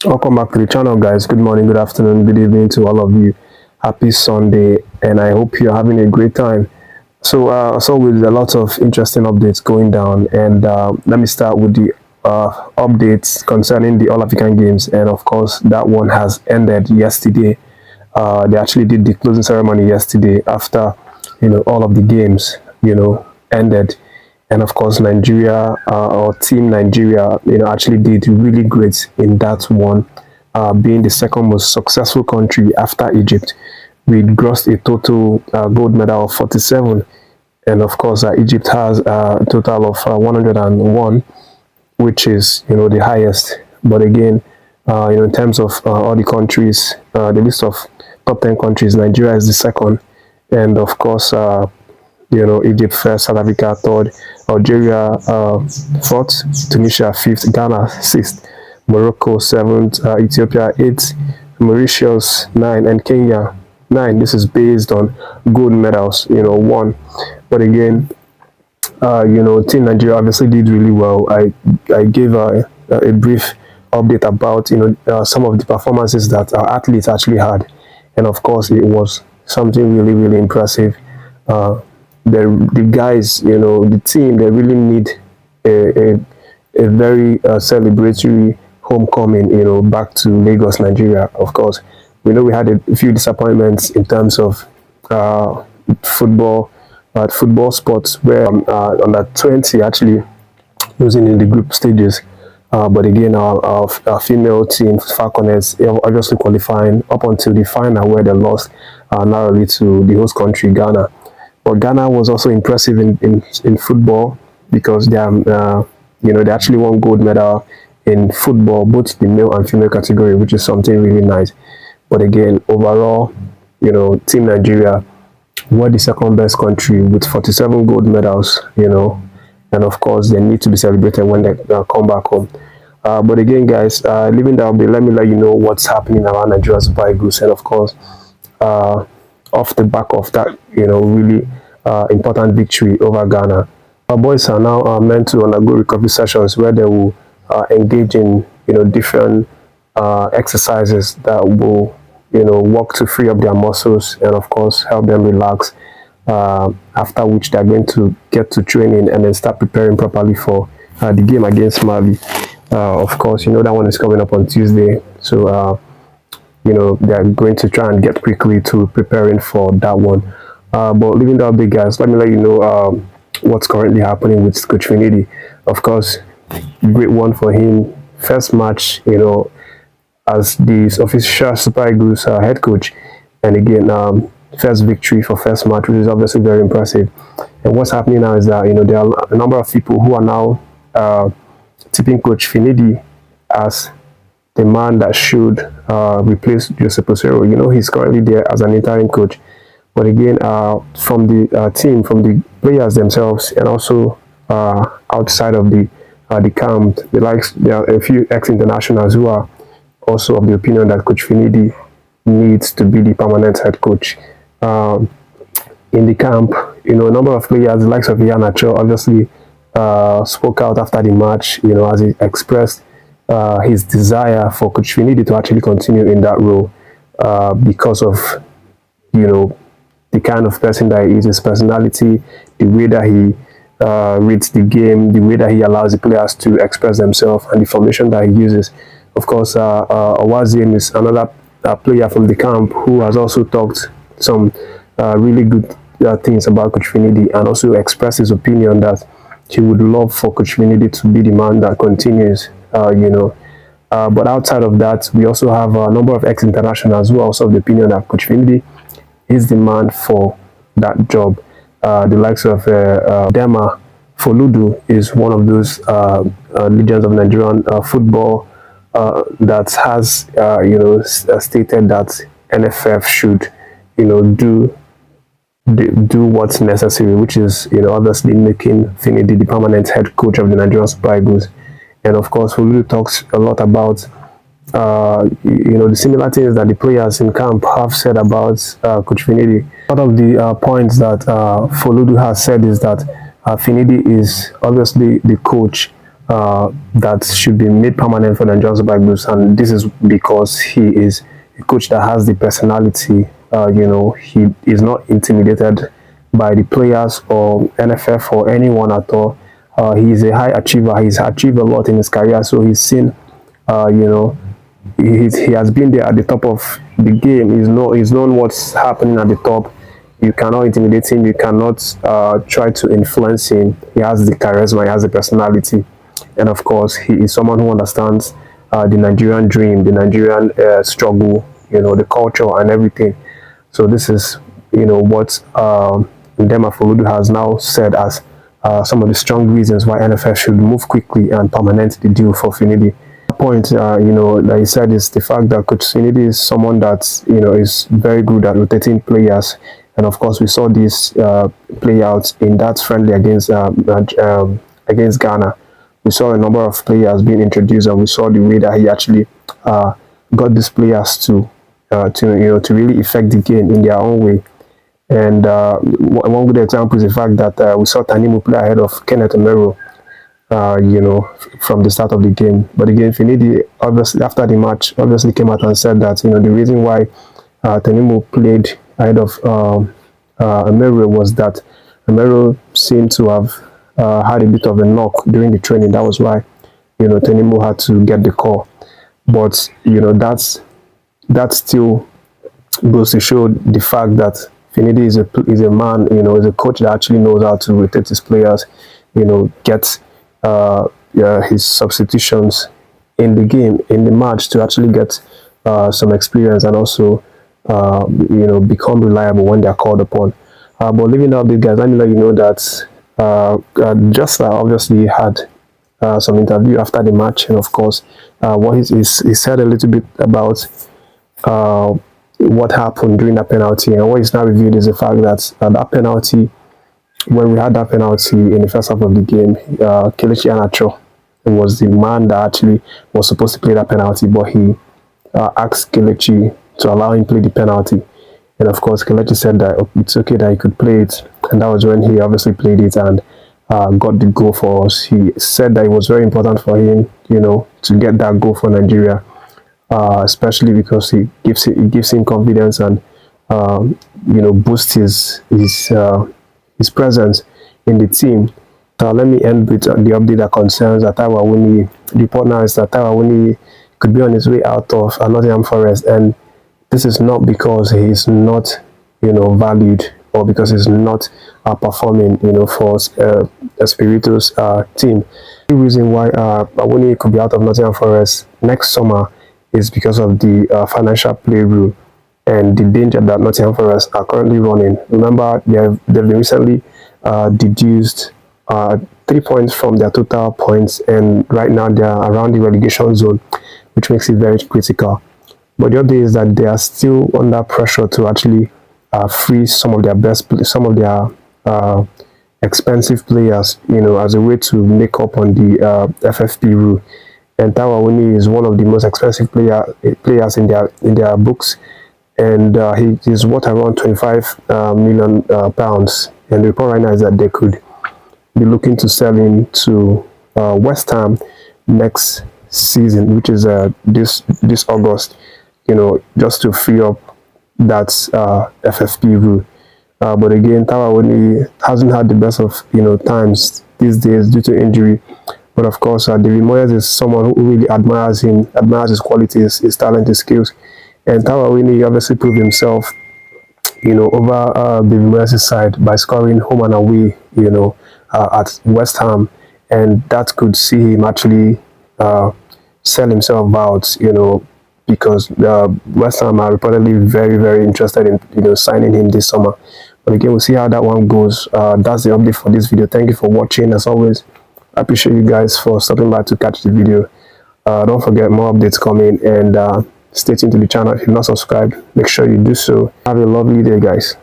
Welcome back to the channel, guys. Good morning, good afternoon, good evening to all of you. Happy Sunday, and I hope you're having a great time. So, as always, a lot of interesting updates going down, and let me start with the updates concerning the All African Games, and of course, that one has ended yesterday. They actually did the closing ceremony yesterday after all of the games ended, and of course Nigeria or Team Nigeria actually did really great in that one, being the second most successful country after Egypt. We grossed a total gold medal of 47, and of course Egypt has a total of 101, which is the highest. But again, in terms of all the countries, the list of top 10 countries, Nigeria is the second, and of course Egypt first, South Africa third, Algeria fourth, Tunisia fifth, Ghana sixth, Morocco seventh, Ethiopia eighth, Mauritius nine, and Kenya nine. This is based on gold medals, one. But again, Team Nigeria obviously did really well. I gave a brief update about some of the performances that our athletes actually had, and of course it was something really impressive. The guys, the team, they really need a very celebratory homecoming, back to Lagos, Nigeria. Of course, we know we had a few disappointments in terms of football, football sports, where under 20 actually losing in the group stages. But again, our female team, Falconets, obviously qualifying up until the final, where they lost narrowly to the host country, Ghana. But Ghana was also impressive in football, because they they actually won gold medal in football, both the male and female category, which is something really nice. But again, overall, Team Nigeria were the second best country with 47 gold medals, and of course they need to be celebrated when they come back home. But again, guys, leaving that update, let me let you know what's happening around Nigeria Super Eagles, and of course, off the back of that, really important victory over Ghana. Our boys are now meant to undergo recovery sessions where they will engage in different exercises that will work to free up their muscles and of course help them relax. After which they're going to get to training and then start preparing properly for the game against Mali. Of course, that one is coming up on Tuesday, so they're going to try and get quickly to preparing for that one. But leaving that big, guys, let me let you know what's currently happening with Coach Finidi. Of course, great one for him. First match, as the official Super Eagles head coach, and again, first victory for first match, which is obviously very impressive. And what's happening now is that there are a number of people who are now tipping Coach Finidi as the man that should replace Joseph Osero. He's currently there as an interim coach. But again, from the team, from the players themselves, and also outside of the camp, there are a few ex-internationals who are also of the opinion that Coach Finidi needs to be the permanent head coach. In the camp, a number of players, the likes of Iheanacho, obviously spoke out after the match, as he expressed his desire for Coach Finidi to actually continue in that role, because of the kind of person that he is, his personality, the way that he reads the game, the way that he allows the players to express themselves, and the formation that he uses. Of course, Awazim is another player from the camp who has also talked some really good things about Coach Finidi, and also expressed his opinion that he would love for Coach Finidi to be the man that continues, But outside of that, we also have a number of ex-internationals who are also of the opinion that Coach Finidi is the man for that job. The likes of Dema Foludu is one of those legends of Nigerian football that has stated that NFF should do what's necessary, which is obviously making Finidi the permanent head coach of the Nigerian Super Eagles. And of course, Foludu talks a lot about the similar things that the players in camp have said about Coach Finidi. One of the points that Foludu has said is that Finidi is obviously the coach that should be made permanent for the Nigerian Super Eagles, and this is because he is a coach that has the personality. He is not intimidated by the players or NFF or anyone at all. He is a high achiever. He's achieved a lot in his career, so he's seen, uh, you know, he has been there at the top of the game. He's known what's happening at the top. You cannot intimidate him. You cannot try to influence him. He has the charisma. He has the personality, and of course, he is someone who understands the Nigerian dream, the Nigerian struggle, the culture and everything. So this is, what Ndema Foludu has now said as some of the strong reasons why NFF should move quickly and permanent the deal for Finidi. Point, like he said, is the fact that Coach Finidi is someone that, is very good at rotating players. And of course, we saw this play out in that friendly against Ghana. We saw a number of players being introduced, and we saw the way that he actually got these players to really affect the game in their own way. And one good example is the fact that we saw Tanimu play ahead of Kenneth Omero, from the start of the game. But again, Finidi, obviously, after the match, obviously came out and said that, the reason why Tanimu played ahead of Omero was that Omero seemed to have had a bit of a knock during the training. That was why, Tanimu had to get the call. But, that still goes to show the fact that Finidi is a man, is a coach that actually knows how to rotate his players, get his substitutions in the game, in the match, to actually get some experience and also, become reliable when they're called upon. But leaving out these guys, let me let you know that just obviously had some interview after the match, and of course, what he said a little bit about what happened during that penalty, and what is now revealed is the fact that that penalty, when we had that penalty in the first half of the game, Iheanacho was the man that actually was supposed to play that penalty, but he asked Kelechi to allow him play the penalty. And of course, Kelechi said that it's okay that he could play it, and that was when he obviously played it and got the goal for us. He said that it was very important for him, to get that goal for Nigeria, especially because it gives him confidence and boosts his presence in the team. Let me end with the update that concerns Taiwo Awoniyi. The report now is that Taiwo Awoniyi could be on his way out of Nottingham Forest, and this is not because he is not, valued, or because he's not performing, for Espirito's team. The reason why Awoniyi could be out of Nottingham Forest next summer is because of the financial play rule and the danger that Nottingham Forest are currently running. Remember, they've been recently deduced 3 points from their total points, and right now they are around the relegation zone, which makes it very critical. But the update is that they are still under pressure to actually free some of their expensive players, as a way to make up on the FFP rule. And Taiwo Awoniyi is one of the most expensive players in their books, and he is worth around 25 million pounds. And the report right now is that they could be looking to sell him to West Ham next season, which is this August, just to free up that FFP rule. But again, Taiwo Awoniyi hasn't had the best of times these days due to injury. But of course, David Moyes is someone who really admires him, admires his qualities, his talent, his skills. And Taiwo Awoniyi obviously proved himself, over David Moyes' side by scoring home and away, at West Ham. And that could see him actually sell himself out, because West Ham are reportedly very, very interested in, signing him this summer. But again, we'll see how that one goes. That's the update for this video. Thank you for watching. As always, I appreciate you guys for stopping by to catch the video. Don't forget, more updates coming, and stay tuned to the channel. If you're not subscribed, make sure you do so. Have a lovely day, guys.